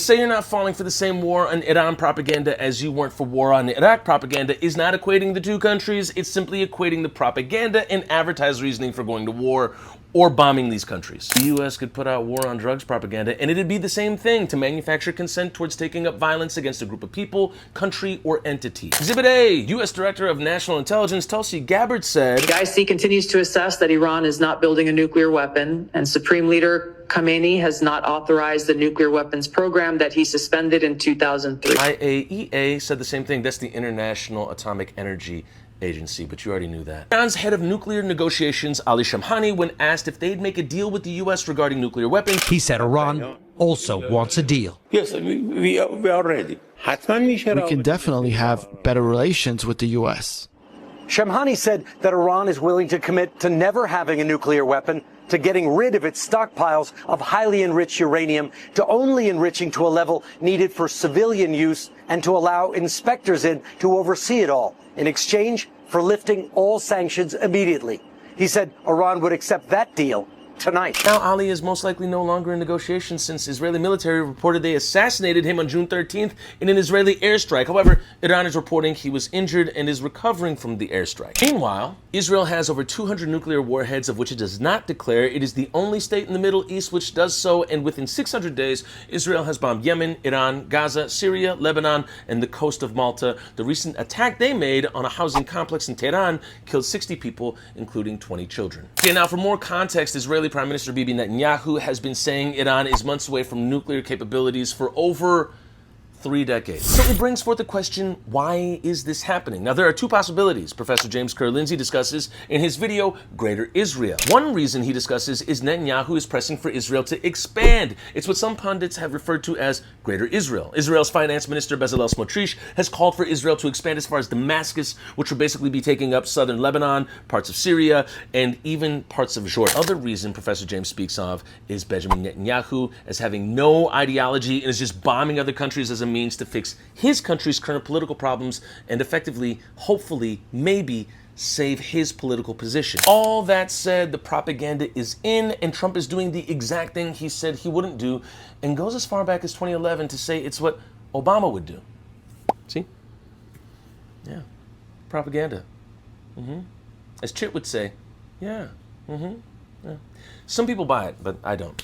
Say you're not falling for the same war on Iran propaganda as you weren't for war on Iraq propaganda is not equating the two countries. It's simply equating the propaganda and advertised reasoning for going to war or bombing these countries. The U.S. could put out war on drugs propaganda, and it'd be the same thing to manufacture consent towards taking up violence against a group of people, country, or entity. Exhibit A, U.S. Director of National Intelligence Tulsi Gabbard said, The IC continues to assess that Iran is not building a nuclear weapon, and Supreme Leader Khamenei has not authorized the nuclear weapons program that he suspended in 2003. IAEA said the same thing. That's the International Atomic Energy Agency, but you already knew that. Iran's head of nuclear negotiations, Ali Shamkhani, when asked if they'd make a deal with the U.S. regarding nuclear weapons, he said Iran also wants a deal. Yes, we are ready. We can definitely have better relations with the U.S. Shamkhani said that Iran is willing to commit to never having a nuclear weapon, to getting rid of its stockpiles of highly enriched uranium, to only enriching to a level needed for civilian use, and to allow inspectors in to oversee it all, in exchange for lifting all sanctions immediately. He said Iran would accept that deal tonight. Now, Ali is most likely no longer in negotiations since Israeli military reported they assassinated him on June 13th in an Israeli airstrike. However, Iran is reporting he was injured and is recovering from the airstrike. Meanwhile, Israel has over 200 nuclear warheads, of which it does not declare. It is the only state in the Middle East which does so, and within 600 days, Israel has bombed Yemen, Iran, Gaza, Syria, Lebanon, and the coast of Malta. The recent attack they made on a housing complex in Tehran killed 60 people, including 20 children. Okay, now for more context, Israeli Prime Minister Bibi Netanyahu has been saying Iran is months away from nuclear capabilities for over 3 decades. So it brings forth the question, why is this happening? Now, there are two possibilities Professor James Kerr-Lindsay discusses in his video, Greater Israel. One reason he discusses is Netanyahu is pressing for Israel to expand. It's what some pundits have referred to as Greater Israel. Israel's finance minister, Bezalel Smotrich, has called for Israel to expand as far as Damascus, which will basically be taking up southern Lebanon, parts of Syria, and even parts of Jordan. Other reason Professor James speaks of is Benjamin Netanyahu as having no ideology and is just bombing other countries as a means to fix his country's current political problems and effectively, hopefully, maybe save his political position. All that said, the propaganda is in, and Trump is doing the exact thing he said he wouldn't do, and goes as far back as 2011 to say it's what Obama would do. See? Yeah. Propaganda. As Chit would say, yeah. Yeah. Some people buy it, but I don't.